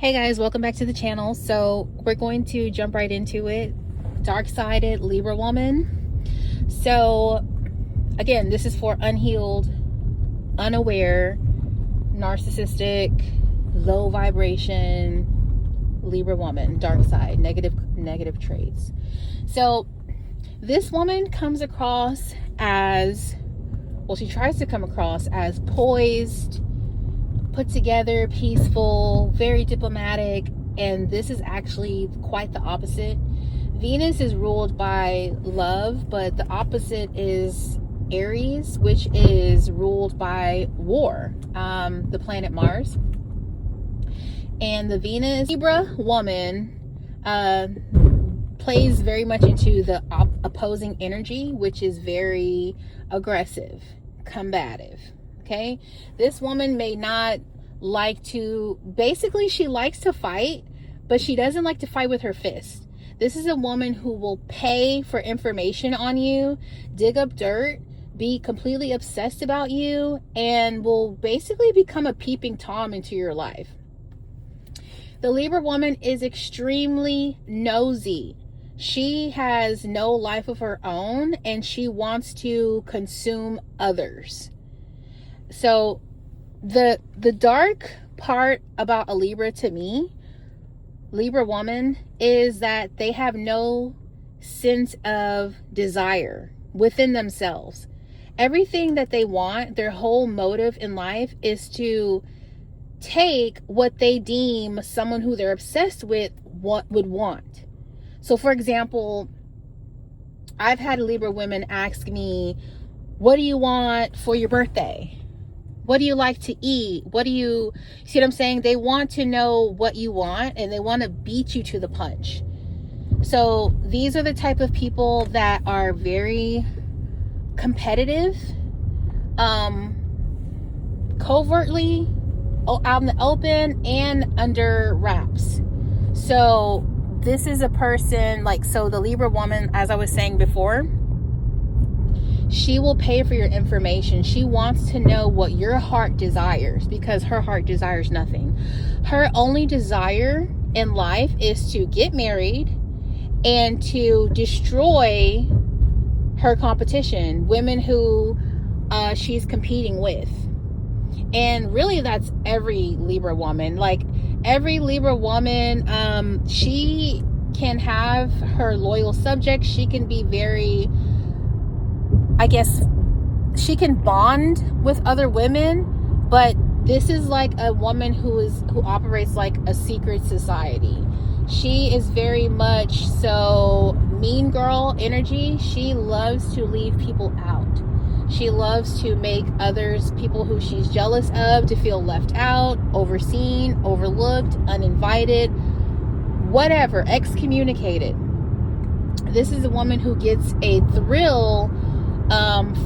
Hey guys, welcome back to the channel. So we're going to jump right into it. Dark-sided Libra woman. So again, this is for unhealed, unaware, narcissistic, low vibration Libra woman, dark side, negative traits. So this woman comes across as, well, she tries to come across as poised, put together, peaceful, very diplomatic, and this is actually quite the opposite. Venus is ruled by love, but the opposite is Aries, which is ruled by war, the planet Mars. And the Venus Libra woman plays very much into the opposing energy, which is very aggressive, combative. Okay, this woman may not like to, basically she likes to fight, but she doesn't like to fight with her fist. This is a woman who will pay for information on you, dig up dirt, be completely obsessed about you, and will basically become a peeping Tom into your life. The Libra woman is extremely nosy. She has no life of her own, and she wants to consume others. So the dark part about a Libra to me, Libra woman, is that they have no sense of desire within themselves. Everything that they want, their whole motive in life is to take what they deem someone who they're obsessed with would want. So for example, I've had Libra women ask me, what do you want for your birthday? What do you like to eat? What do you see what I'm saying? They want to know what you want, and they want to beat you to the punch. So these are the type of people that are very competitive, covertly, out in the open and under wraps. So this is a person so the Libra woman, as I was saying before, she will pay for your information. She wants to know what your heart desires, because her heart desires nothing. Her only desire in life is to get married and to destroy her competition, women who she's competing with. And really, that's every Libra woman. Every Libra woman, she can have her loyal subjects. She can be very, she can bond with other women, but this is like a woman who operates like a secret society. She is very much so mean girl energy. She loves to leave people out. She loves to make others, people who she's jealous of, to feel left out, overseen, overlooked, uninvited, whatever, excommunicated. This is a woman who gets a thrill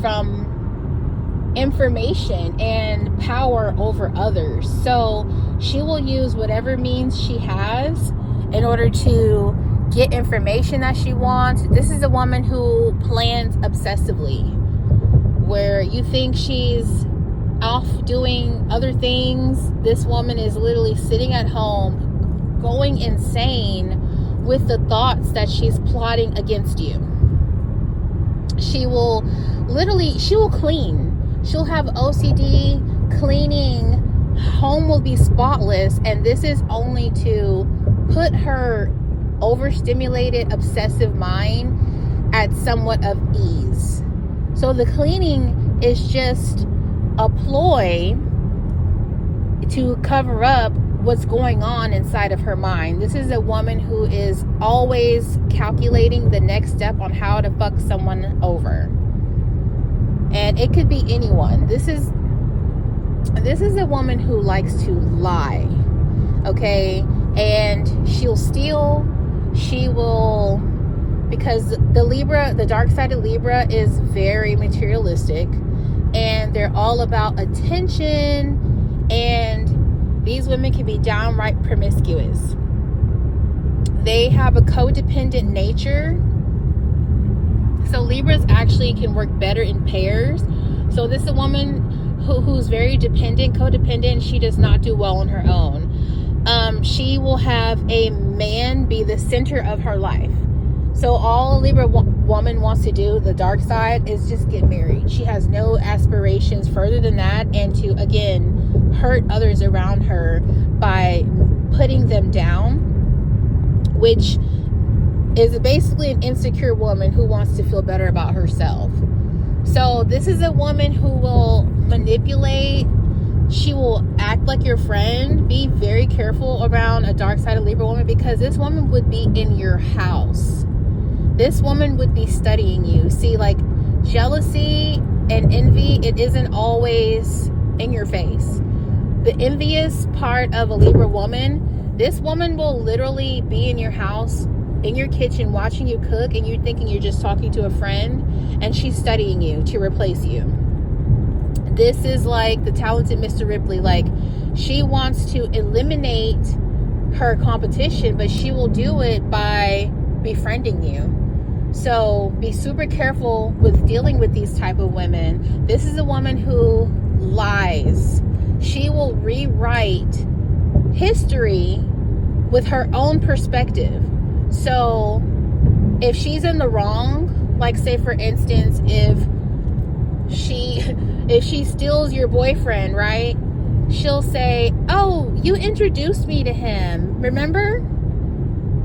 from information and power over others. So she will use whatever means she has in order to get information that she wants. This is a woman who plans obsessively, where you think she's off doing other things. This woman is literally sitting at home going insane with the thoughts that she's plotting against you. She will clean. She'll have OCD, cleaning, home will be spotless, and this is only to put her overstimulated, obsessive mind at somewhat of ease. So the cleaning is just a ploy to cover up what's going on inside of her mind. This is a woman who is always calculating the next step on how to fuck someone over. And it could be anyone. This is a woman who likes to lie. Okay? And she'll steal. She will, because the dark-sided Libra is very materialistic, and they're all about attention, and these women can be downright promiscuous. They have a codependent nature. So Libras actually can work better in pairs. So this is a woman who's very dependent, codependent. She does not do well on her own. She will have a man be the center of her life. So all a Libra woman wants to do, the dark side, is just get married. She has no aspirations further than that, and to, again, hurt others around her by putting them down, which is basically an insecure woman who wants to feel better about herself. So this is a woman who will manipulate. She will act like your friend. Be very careful around a dark side of Libra woman, because this woman would be in your house. This woman would be studying you. See, like, jealousy and envy, it isn't always in your face. The envious part of a Libra woman, this woman will literally be in your house, in your kitchen, watching you cook, and you're thinking you're just talking to a friend, and she's studying you to replace you. This is like the talented Mr. Ripley. Like, she wants to eliminate her competition, but she will do it by befriending you. So be super careful with dealing with these type of women. This is a woman who lies. She will rewrite history with her own perspective. So if she's in the wrong, like, say for instance, if she steals your boyfriend, right? She'll say, "Oh, you introduced me to him. Remember?"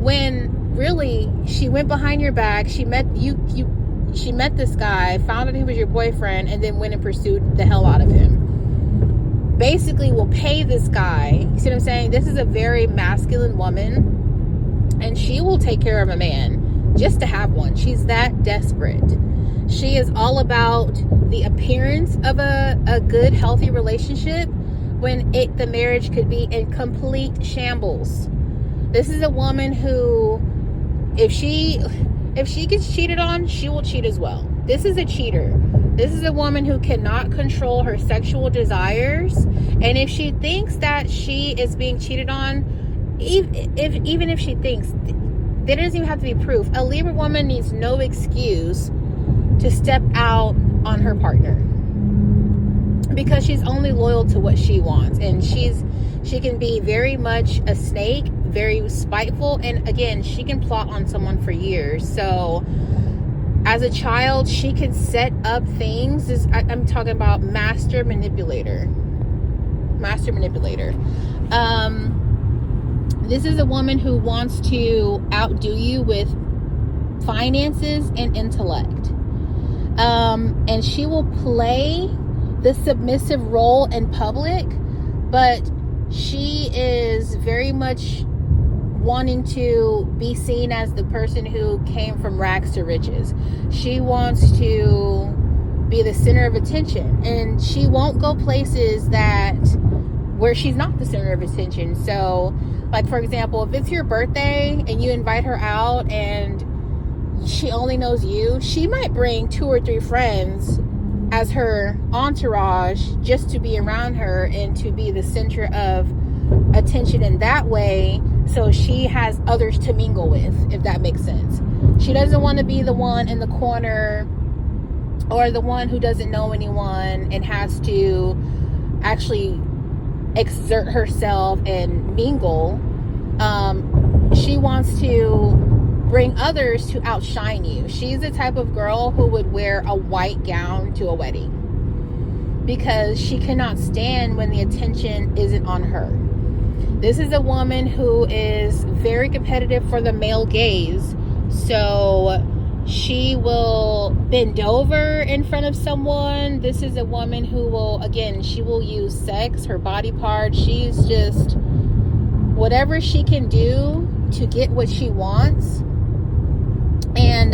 When really she went behind your back, she met this guy, found out he was your boyfriend, and then went and pursued the hell out of him. Basically will pay this guy. You see what I'm saying? This is a very masculine woman, and she will take care of a man just to have one. She's that desperate. She is all about the appearance of a good, healthy relationship when the marriage could be in complete shambles. This is a woman who, if she gets cheated on, she will cheat as well. This is a cheater. This is a woman who cannot control her sexual desires. And if she thinks that she is being cheated on, even if she thinks, there doesn't even have to be proof. A Libra woman needs no excuse to step out on her partner, because she's only loyal to what she wants. And she can be very much a snake, very spiteful, and again, she can plot on someone for years. So as a child, she can set up things. I'm talking about master manipulator. This is a woman who wants to outdo you with finances and intellect. And she will play the submissive role in public, but she is very much wanting to be seen as the person who came from rags to riches. She wants to be the center of attention, and she won't go places where she's not the center of attention. So, like, for example, if it's your birthday and you invite her out and she only knows you, she might bring 2 or 3 friends as her entourage just to be around her and to be the center of attention in that way, so she has others to mingle with, if that makes sense. She doesn't want to be the one in the corner or the one who doesn't know anyone and has to actually exert herself and mingle. She wants to bring others to outshine you. She's the type of girl who would wear a white gown to a wedding because she cannot stand when the attention isn't on her. This is a woman who is very competitive for the male gaze. So she will bend over in front of someone. This is a woman who will, again, she will use sex, her body part. She's just whatever she can do to get what she wants. And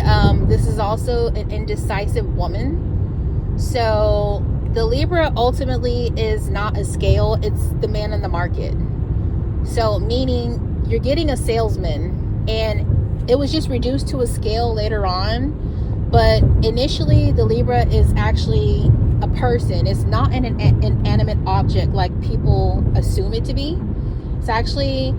this is also an indecisive woman. So the Libra ultimately is not a scale, it's the man in the market. So meaning you're getting a salesman, and it was just reduced to a scale later on, but initially the Libra is actually a person. It's not an inanimate object like people assume it to be. It's actually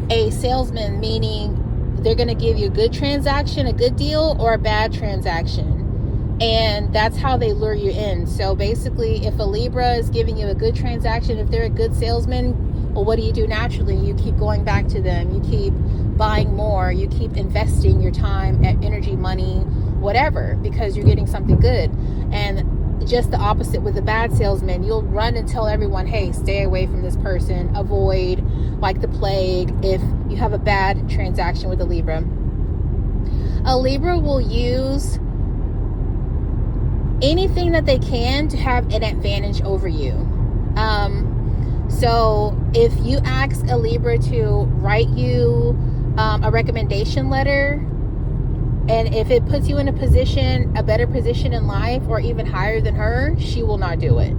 a salesman, meaning they're going to give you a good transaction, a good deal, or a bad transaction. And that's how they lure you in. So basically, if a Libra is giving you a good transaction, if they're a good salesman, Well, what do you do naturally? You keep going back to them. You keep buying more. You keep investing your time, energy, money, whatever, because you're getting something good. And just the opposite with the bad salesman. You'll run and tell everyone, hey, stay away from this person. Avoid like the plague if you have a bad transaction with a Libra. A Libra will use anything that they can to have an advantage over you. So if you ask a Libra to write you a recommendation letter, and if it puts you in a better position in life, or even higher than her, she will not do it.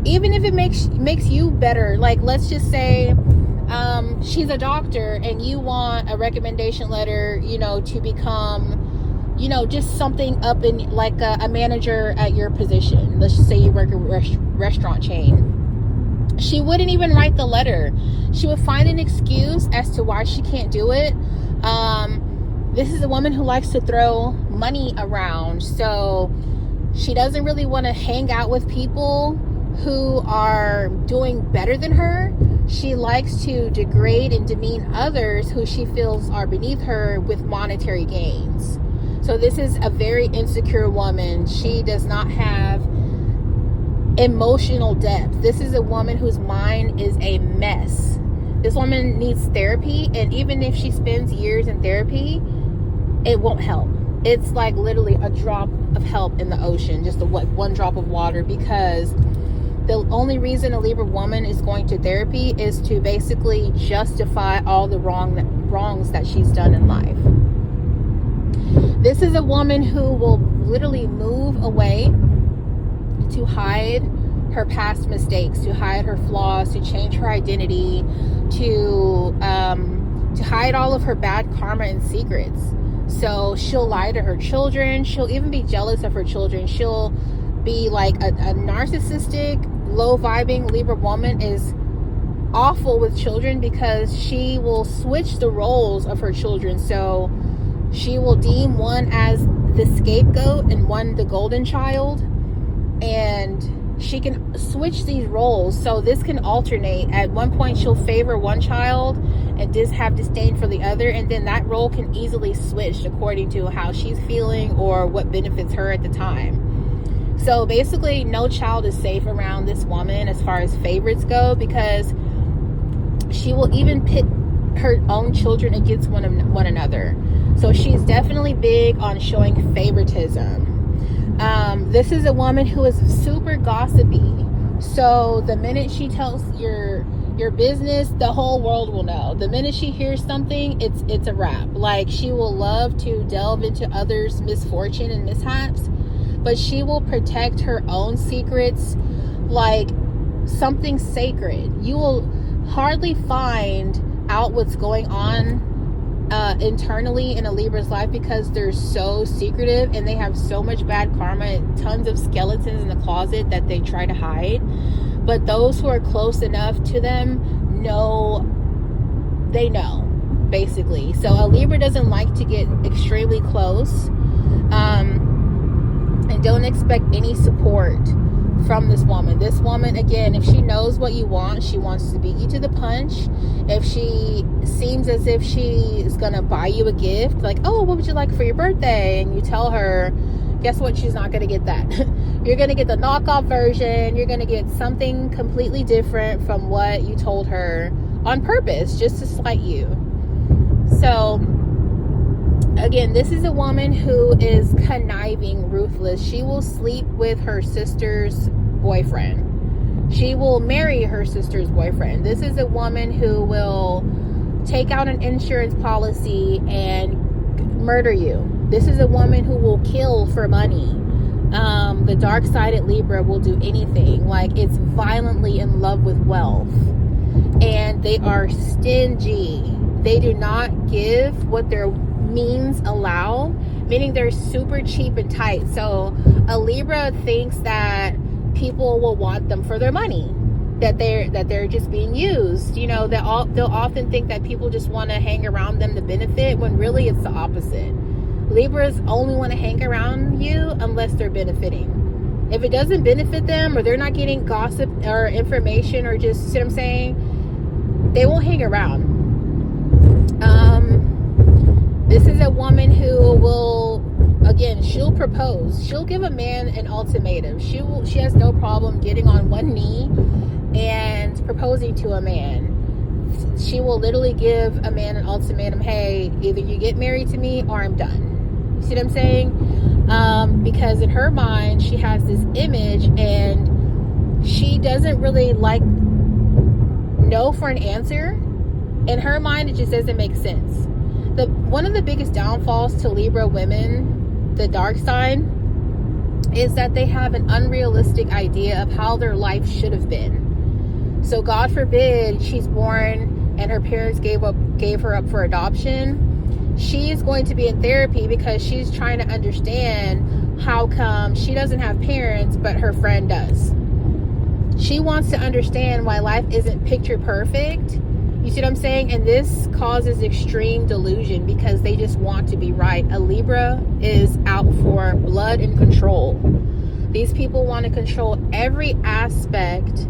Even if it makes you better, like let's just say she's a doctor and you want a recommendation letter, to become, just something up in like a manager at your position. Let's just say you work a restaurant chain. She wouldn't even write the letter. She would find an excuse as to why she can't do it. This is a woman who likes to throw money around. So she doesn't really want to hang out with people who are doing better than her. She likes to degrade and demean others who she feels are beneath her with monetary gains. So this is a very insecure woman. She does not have emotional depth. This is a woman whose mind is a mess. This woman needs therapy, and even if she spends years in therapy, it won't help. It's like literally a drop of help in the ocean, just one drop of water, because the only reason a Libra woman is going to therapy is to basically justify all the wrongs that she's done in life. This is a woman who will literally move away to hide her past mistakes, to hide her flaws, to change her identity, to hide all of her bad karma and secrets. So she'll lie to her children. She'll even be jealous of her children. She'll be like a narcissistic, low vibing Libra woman is awful with children, because she will switch the roles of her children. So she will deem one as the scapegoat and one the golden child, and she can switch these roles. So this can alternate. At one point she'll favor one child and just have disdain for the other, and then that role can easily switch according to how she's feeling or what benefits her at the time. So basically no child is safe around this woman as far as favorites go, because she will even pit her own children against one another. So she's definitely big on showing favoritism. This is a woman who is super gossipy. So the minute she tells your business, the whole world will know. The minute she hears something, it's a wrap. Like, she will love to delve into others' misfortune and mishaps, but she will protect her own secrets like something sacred. You will hardly find out what's going on internally in a Libra's life, because they're so secretive and they have so much bad karma and tons of skeletons in the closet that they try to hide. But those who are close enough to them know, basically. So a Libra doesn't like to get extremely close, and don't expect any support from this woman. This woman, again, if she knows what you want, she wants to beat you to the punch. If she seems as if she is gonna buy you a gift, like, oh, what would you like for your birthday? And you tell her, guess what? She's not gonna get that. You're gonna get the knockoff version. You're gonna get something completely different from what you told her on purpose, just to slight you. So again, this is a woman who is conniving, ruthless. She will sleep with her sister's boyfriend. She will marry her sister's boyfriend. This is a woman who will take out an insurance policy and murder you. This is a woman who will kill for money. The dark-sided Libra will do anything. Like, it's violently in love with wealth. And they are stingy. They do not give what their means allow, meaning they're super cheap and tight. So a Libra thinks that people will want them for their money, that they're just being used. They'll often think that people just want to hang around them to benefit, when really it's the opposite. Libras only want to hang around you unless they're benefiting. If it doesn't benefit them, or they're not getting gossip or information, or just, see what I'm saying, they won't hang around. This is a woman who will, again, she'll propose. She'll give a man an ultimatum. She has no problem getting on one knee and proposing to a man. She will literally give a man an ultimatum. Hey, either you get married to me or I'm done. You see what I'm saying? Because in her mind, she has this image, and she doesn't really like no for an answer. In her mind, it just doesn't make sense. One of the biggest downfalls to Libra women, the dark side, is that they have an unrealistic idea of how their life should have been. So God forbid she's born and her parents gave her up for adoption. She's going to be in therapy because she's trying to understand how come she doesn't have parents but her friend does. She wants to understand why life isn't picture perfect. You see what I'm saying? And this causes extreme delusion because they just want to be right. A Libra is out for blood and control. These people want to control every aspect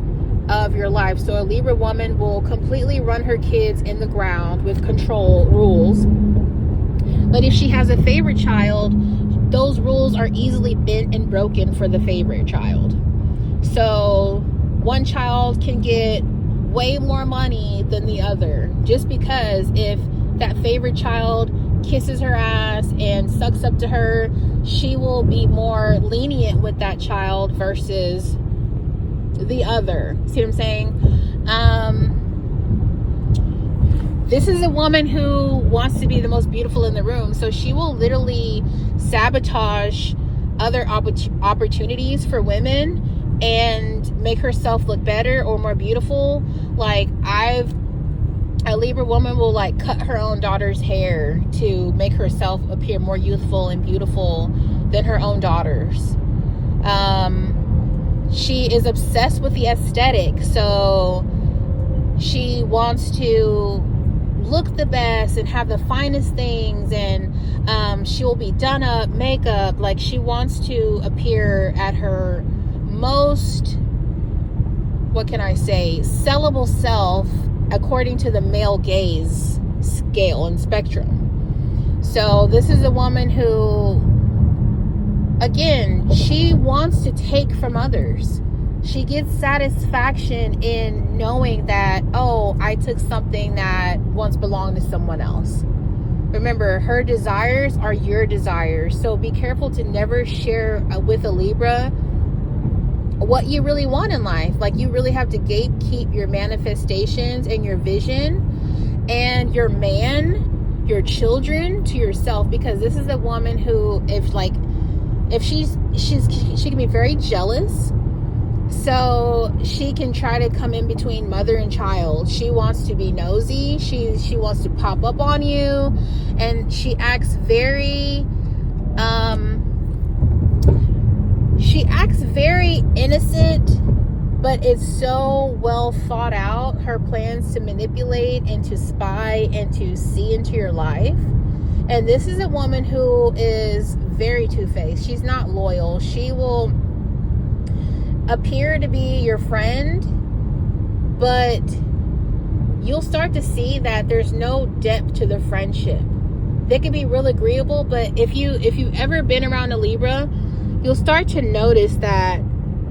of your life. So a Libra woman will completely run her kids in the ground with control rules. But if she has a favorite child, those rules are easily bent and broken for the favorite child. So one child can get way more money than the other, just because if that favorite child kisses her ass and sucks up to her, she will be more lenient with that child versus the other. See what I'm saying? This is a woman who wants to be the most beautiful in the room, so she will literally sabotage other opportunities for women and make herself look better or more beautiful. Like, a Libra woman will like cut her own daughter's hair to make herself appear more youthful and beautiful than her own daughters. She is obsessed with the aesthetic, so she wants to look the best and have the finest things, and she will be done up, makeup, like she wants to appear at her most, what can I say, sellable self according to the male gaze scale and spectrum. So this is a woman who, again, she wants to take from others. She gets satisfaction in knowing that, oh, I took something that once belonged to someone else. Remember, her desires are your desires. So be careful to never share with a Libra what you really want in life. Like, you really have to gatekeep your manifestations and your vision and your man, your children to yourself, because this is a woman who, if she can be very jealous. So she can try to come in between mother and child. She wants to be nosy. She wants to pop up on you, and she acts very innocent, but it's so well thought out, her plans to manipulate and to spy and to see into your life. And this is a woman who is very two-faced. She's not loyal. She will appear to be your friend, but you'll start to see that there's no depth to the friendship. They can be real agreeable, but if you've ever been around a Libra, you'll start to notice that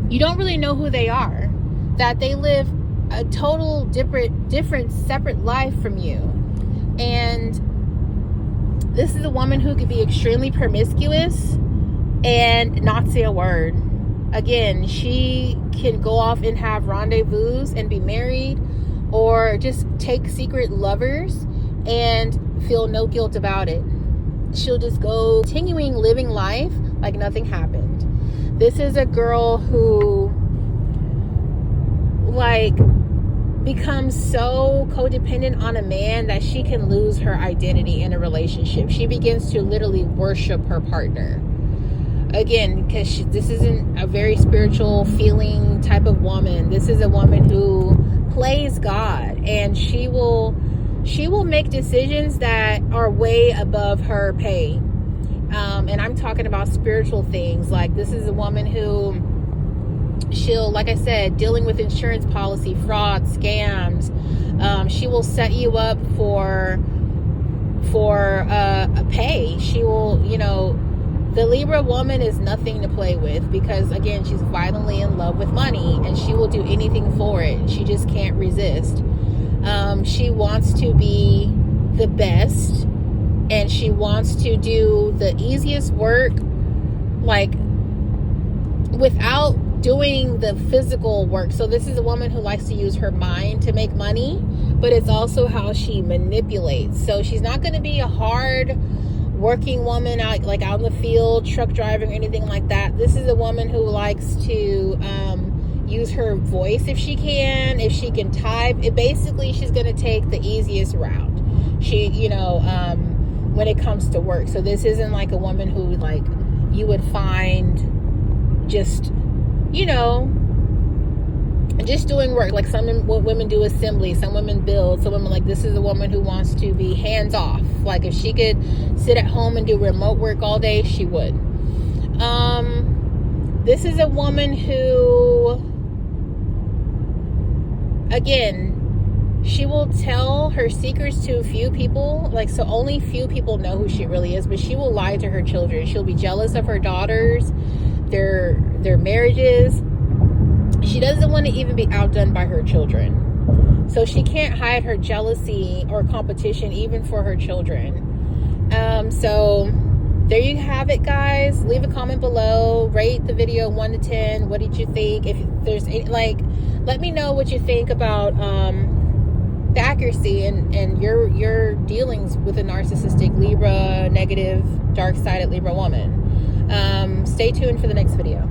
you don't really know who they are, that they live a total different separate life from you. And this is a woman who could be extremely promiscuous and not say a word. Again, she can go off and have rendezvous and be married, or just take secret lovers and feel no guilt about it. She'll just go continuing living life like nothing happened. This is a girl who becomes so codependent on a man that she can lose her identity in a relationship. She begins to literally worship her partner. Again, because this isn't a very spiritual feeling type of woman. This is a woman who plays God, and she will make decisions that are way above her pay. And I'm talking about spiritual things. Like, this is a woman who She'll, like I said, dealing with insurance policy, fraud, scams. She will set you up for a pay. She will, you know, the Libra woman is nothing to play with, because again, she's violently in love with money and she will do anything for it. She just can't resist. She wants to be the best, and she wants to do the easiest work, like without doing the physical work. So this is a woman who likes to use her mind to make money, but it's also how she manipulates. So she's not going to be a hard working woman out, like out in the field, truck driving or anything like that. This is a woman who likes to use her voice if she can type. Basically, she's going to take the easiest route. She, you know, when it comes to work. So this isn't like a woman who, like, you would find just, you know, just doing work. Like some women do assembly, some women build, some women, like, this is a woman who wants to be hands off. Like if she could sit at home and do remote work all day, she would. This is a woman who, again, she will tell her secrets to a few people, like, so only few people know who she really is, but she will lie to her children. She'll be jealous of her daughters, their marriages. She doesn't want to even be outdone by her children. So she can't hide her jealousy or competition even for her children. So there you have it, guys. Leave a comment below. Rate the video 1 to 10. What did you think? If there's any, like, let me know what you think about the accuracy and your dealings with a narcissistic Libra, negative, dark-sided Libra woman. Stay tuned for the next video.